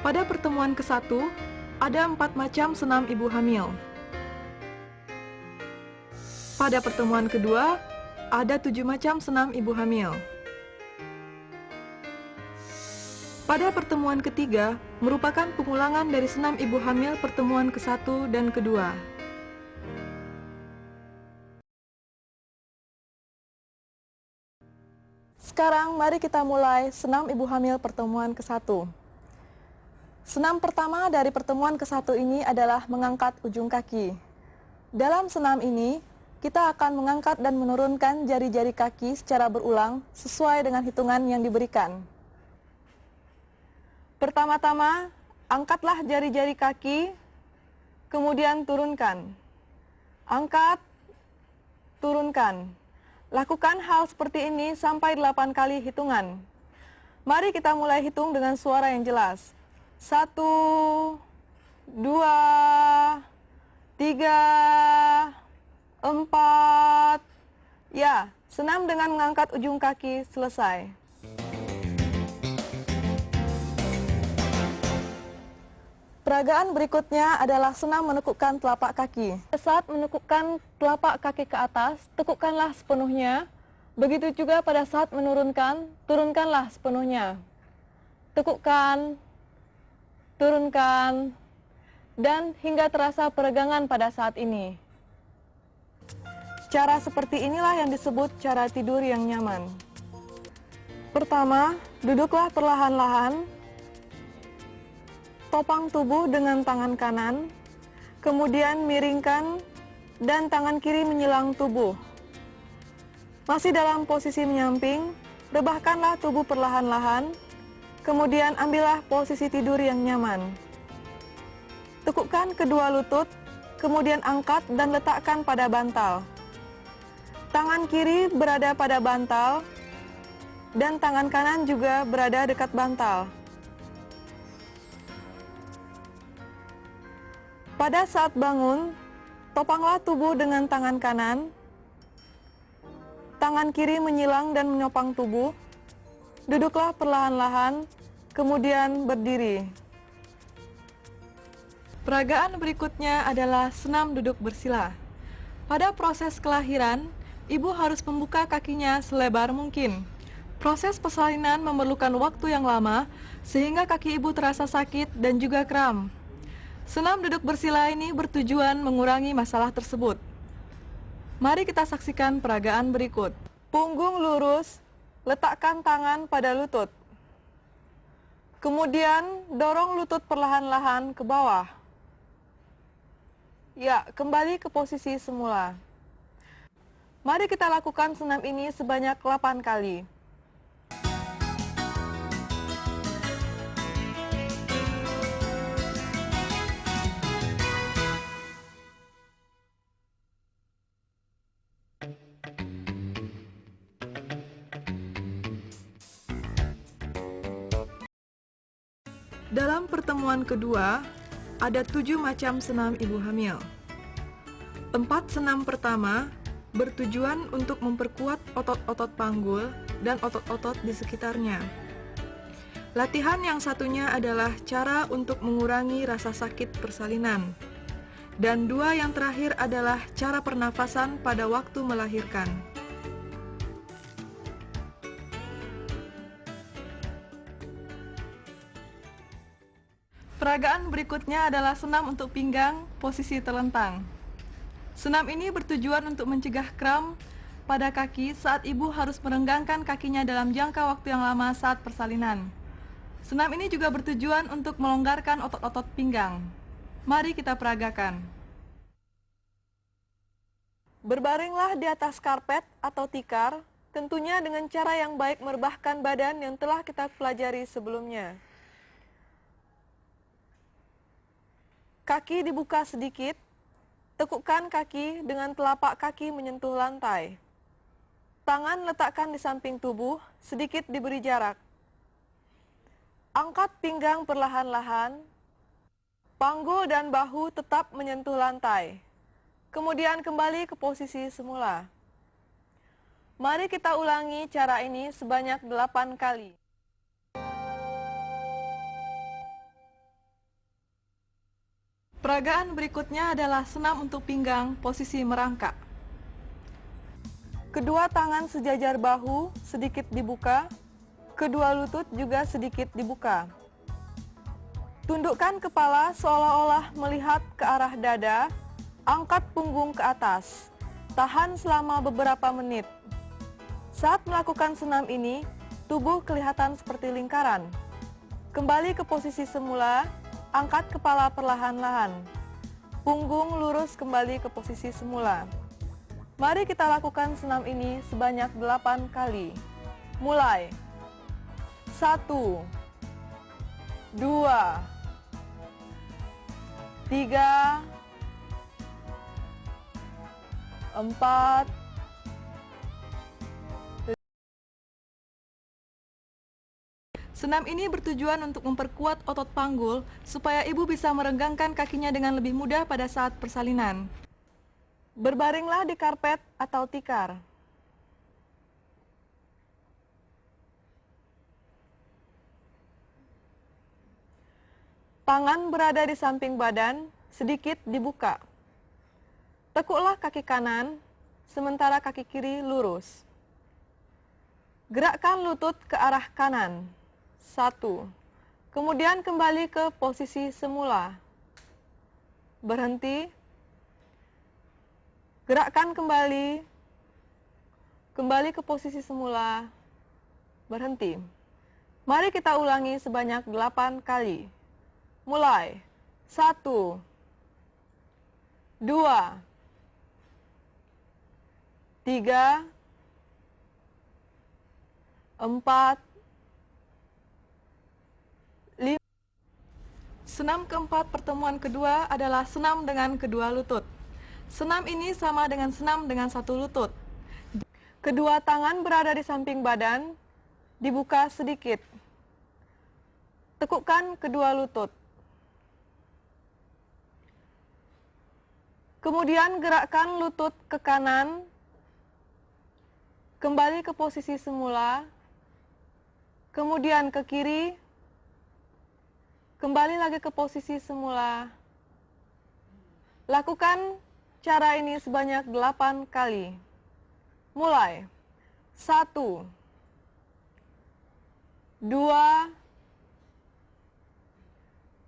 Pada pertemuan ke-1, ada 4 macam senam ibu hamil. Pada pertemuan kedua, ada 7 macam senam ibu hamil. Pada pertemuan ketiga, merupakan pengulangan dari senam ibu hamil pertemuan ke-1 dan kedua. Sekarang mari kita mulai senam ibu hamil pertemuan ke-1. Senam pertama dari pertemuan ke-1 ini adalah mengangkat ujung kaki. Dalam senam ini, kita akan mengangkat dan menurunkan jari-jari kaki secara berulang sesuai dengan hitungan yang diberikan. Pertama-tama, angkatlah jari-jari kaki, kemudian turunkan. Angkat, turunkan. Lakukan hal seperti ini sampai 8 kali hitungan. Mari kita mulai hitung dengan suara yang jelas. 1, 2, 3, 4. Ya, senam dengan mengangkat ujung kaki selesai. Peragaan berikutnya adalah senam menekukkan telapak kaki. Saat menekukkan telapak kaki ke atas, tekukkanlah sepenuhnya. Begitu juga pada saat menurunkan, turunkanlah sepenuhnya. Tekukkan, turunkan, dan hingga terasa peregangan pada saat ini. Cara seperti inilah yang disebut cara tidur yang nyaman. Pertama, duduklah perlahan-lahan. Topang tubuh dengan tangan kanan, kemudian miringkan dan tangan kiri menyilang tubuh. Masih dalam posisi menyamping, rebahkanlah tubuh perlahan-lahan, kemudian ambillah posisi tidur yang nyaman. Tekukkan kedua lutut, kemudian angkat dan letakkan pada bantal. Tangan kiri berada pada bantal, dan tangan kanan juga berada dekat bantal. Pada saat bangun, topanglah tubuh dengan tangan kanan, tangan kiri menyilang dan menyopang tubuh, duduklah perlahan-lahan, kemudian berdiri. Peragaan berikutnya adalah senam duduk bersila. Pada proses kelahiran, ibu harus membuka kakinya selebar mungkin. Proses persalinan memerlukan waktu yang lama, sehingga kaki ibu terasa sakit dan juga kram. Senam duduk bersila ini bertujuan mengurangi masalah tersebut. Mari kita saksikan peragaan berikut. Punggung lurus, letakkan tangan pada lutut. Kemudian dorong lutut perlahan-lahan ke bawah. Ya, kembali ke posisi semula. Mari kita lakukan senam ini sebanyak 8 kali. Dalam pertemuan kedua, ada 7 macam senam ibu hamil. 4 senam pertama bertujuan untuk memperkuat otot-otot panggul dan otot-otot di sekitarnya. Latihan yang satunya adalah cara untuk mengurangi rasa sakit persalinan. Dan 2 yang terakhir adalah cara pernafasan pada waktu melahirkan. Peragaan berikutnya adalah senam untuk pinggang, posisi terlentang. Senam ini bertujuan untuk mencegah kram pada kaki saat ibu harus merenggangkan kakinya dalam jangka waktu yang lama saat persalinan. Senam ini juga bertujuan untuk melonggarkan otot-otot pinggang. Mari kita peragakan. Berbaringlah di atas karpet atau tikar, tentunya dengan cara yang baik merebahkan badan yang telah kita pelajari sebelumnya. Kaki dibuka sedikit, tekukkan kaki dengan telapak kaki menyentuh lantai. Tangan letakkan di samping tubuh, sedikit diberi jarak. Angkat pinggang perlahan-lahan, panggul dan bahu tetap menyentuh lantai. Kemudian kembali ke posisi semula. Mari kita ulangi cara ini sebanyak 8 kali. Peragaan berikutnya adalah senam untuk pinggang, posisi merangkak. Kedua tangan sejajar bahu, sedikit dibuka. Kedua lutut juga sedikit dibuka. Tundukkan kepala seolah-olah melihat ke arah dada. Angkat punggung ke atas. Tahan selama beberapa menit. Saat melakukan senam ini, tubuh kelihatan seperti lingkaran. Kembali ke posisi semula, angkat kepala perlahan-lahan. Punggung lurus kembali ke posisi semula. Mari kita lakukan senam ini sebanyak 8 kali. Mulai. 1, 2, 3, 4. Senam ini bertujuan untuk memperkuat otot panggul supaya ibu bisa merenggangkan kakinya dengan lebih mudah pada saat persalinan. Berbaringlah di karpet atau tikar. Tangan berada di samping badan, sedikit dibuka. Tekuklah kaki kanan, sementara kaki kiri lurus. Gerakkan lutut ke arah kanan. 1. Kemudian kembali ke posisi semula. Berhenti. Gerakkan kembali. Kembali ke posisi semula. Berhenti. Mari kita ulangi sebanyak 8 kali. Mulai. 1, 2, 3, 4, 5. Senam keempat pertemuan kedua adalah senam dengan kedua lutut. Senam ini sama dengan senam dengan satu lutut. Kedua tangan berada di samping badan, dibuka sedikit. Tekukkan kedua lutut. Kemudian gerakkan lutut ke kanan, kembali ke posisi semula, kemudian ke kiri, kembali lagi ke posisi semula. Lakukan cara ini sebanyak 8 kali. Mulai. 1, 2,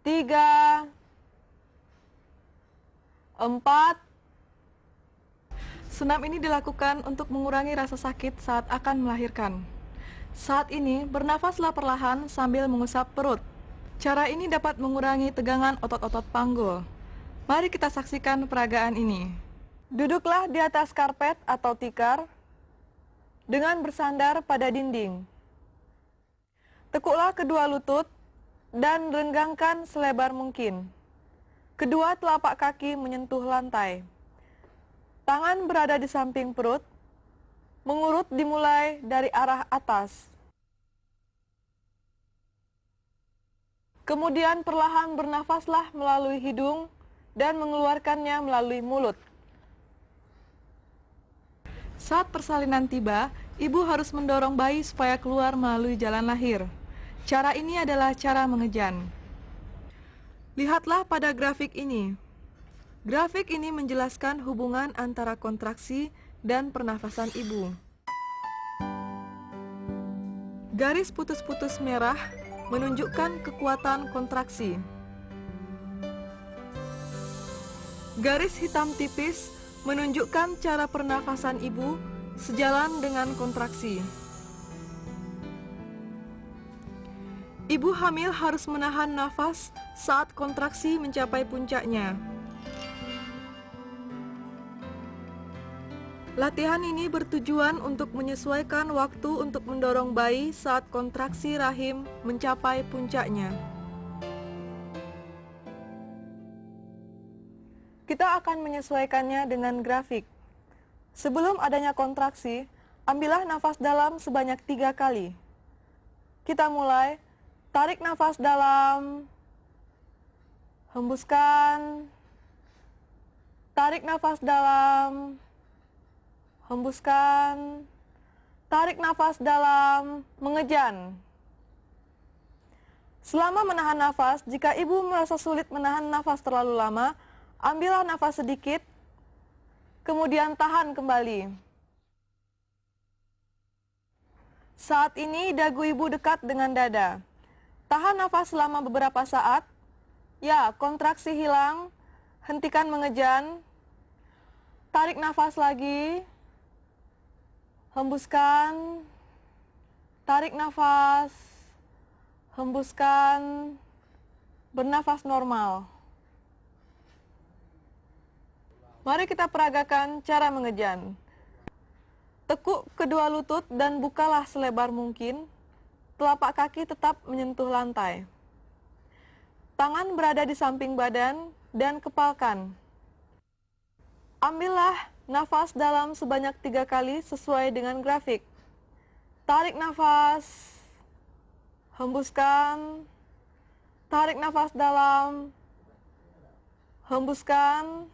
3, 4. Senam ini dilakukan untuk mengurangi rasa sakit saat akan melahirkan. Saat ini, bernafaslah perlahan sambil mengusap perut. Cara ini dapat mengurangi tegangan otot-otot panggul. Mari kita saksikan peragaan ini. Duduklah di atas karpet atau tikar dengan bersandar pada dinding. Tekuklah kedua lutut dan renggangkan selebar mungkin. Kedua telapak kaki menyentuh lantai. Tangan berada di samping perut, mengurut dimulai dari arah atas. Kemudian perlahan bernafaslah melalui hidung dan mengeluarkannya melalui mulut. Saat persalinan tiba, ibu harus mendorong bayi supaya keluar melalui jalan lahir. Cara ini adalah cara mengejan. Lihatlah pada grafik ini. Grafik ini menjelaskan hubungan antara kontraksi dan pernafasan ibu. Garis putus-putus merah menunjukkan kekuatan kontraksi. Garis hitam tipis menunjukkan cara pernafasan ibu sejalan dengan kontraksi. Ibu hamil harus menahan nafas saat kontraksi mencapai puncaknya. Latihan ini bertujuan untuk menyesuaikan waktu untuk mendorong bayi saat kontraksi rahim mencapai puncaknya. Kita akan menyesuaikannya dengan grafik. Sebelum adanya kontraksi, ambillah nafas dalam sebanyak 3 kali. Kita mulai. Tarik nafas dalam. Hembuskan. Tarik nafas dalam. Hembuskan. Tarik nafas dalam. Mengejan. Selama menahan nafas, jika ibu merasa sulit menahan nafas terlalu lama, ambillah nafas sedikit, kemudian tahan kembali. Saat ini dagu ibu dekat dengan dada. Tahan nafas selama beberapa saat. Ya, kontraksi hilang. Hentikan mengejan. Tarik nafas lagi. Hembuskan. Tarik nafas. Hembuskan. Bernafas normal. Mari kita peragakan cara mengejan. Tekuk kedua lutut dan bukalah selebar mungkin. Telapak kaki tetap menyentuh lantai. Tangan berada di samping badan dan kepalkan. Ambillah nafas dalam sebanyak 3 kali sesuai dengan grafik. Tarik nafas. Hembuskan. Tarik nafas dalam. Hembuskan.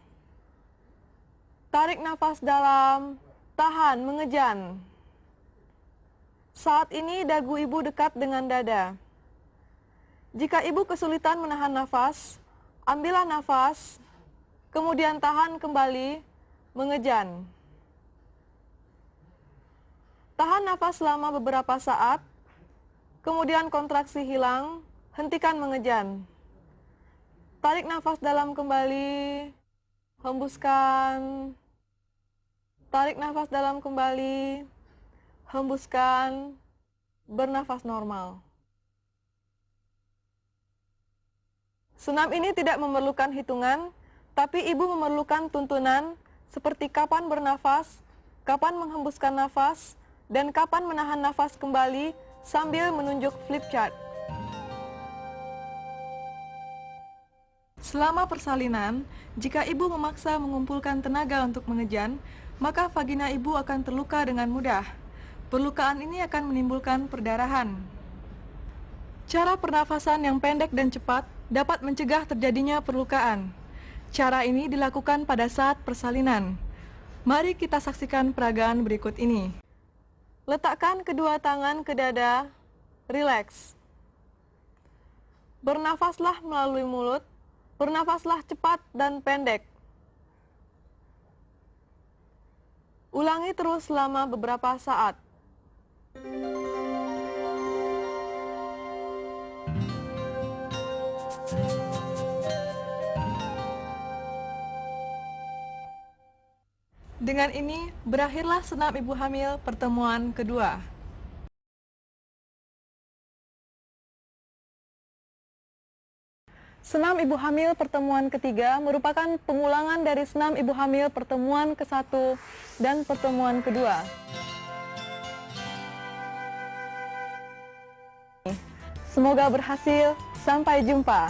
Tarik nafas dalam. Tahan, mengejan. Saat ini dagu ibu dekat dengan dada. Jika ibu kesulitan menahan nafas, ambillah nafas, kemudian tahan kembali, mengejan. Tahan nafas selama beberapa saat, kemudian kontraksi hilang, hentikan mengejan. Tarik nafas dalam kembali, hembuskan. Tarik nafas dalam kembali, hembuskan, bernafas normal. Senam ini tidak memerlukan hitungan, tapi ibu memerlukan tuntunan seperti kapan bernafas, kapan menghembuskan nafas, dan kapan menahan nafas kembali sambil menunjuk flip chart. Selama persalinan, jika ibu memaksa mengumpulkan tenaga untuk mengejan, maka vagina ibu akan terluka dengan mudah. Perlukaan ini akan menimbulkan perdarahan. Cara pernafasan yang pendek dan cepat dapat mencegah terjadinya perlukaan. Cara ini dilakukan pada saat persalinan. Mari kita saksikan peragaan berikut ini. Letakkan kedua tangan ke dada, rileks. Bernafaslah melalui mulut, bernafaslah cepat dan pendek. Ulangi terus selama beberapa saat. Dengan ini, berakhirlah senam ibu hamil pertemuan kedua. Senam ibu hamil pertemuan ketiga merupakan pengulangan dari senam ibu hamil pertemuan ke-1 dan pertemuan kedua. Semoga berhasil. Sampai jumpa.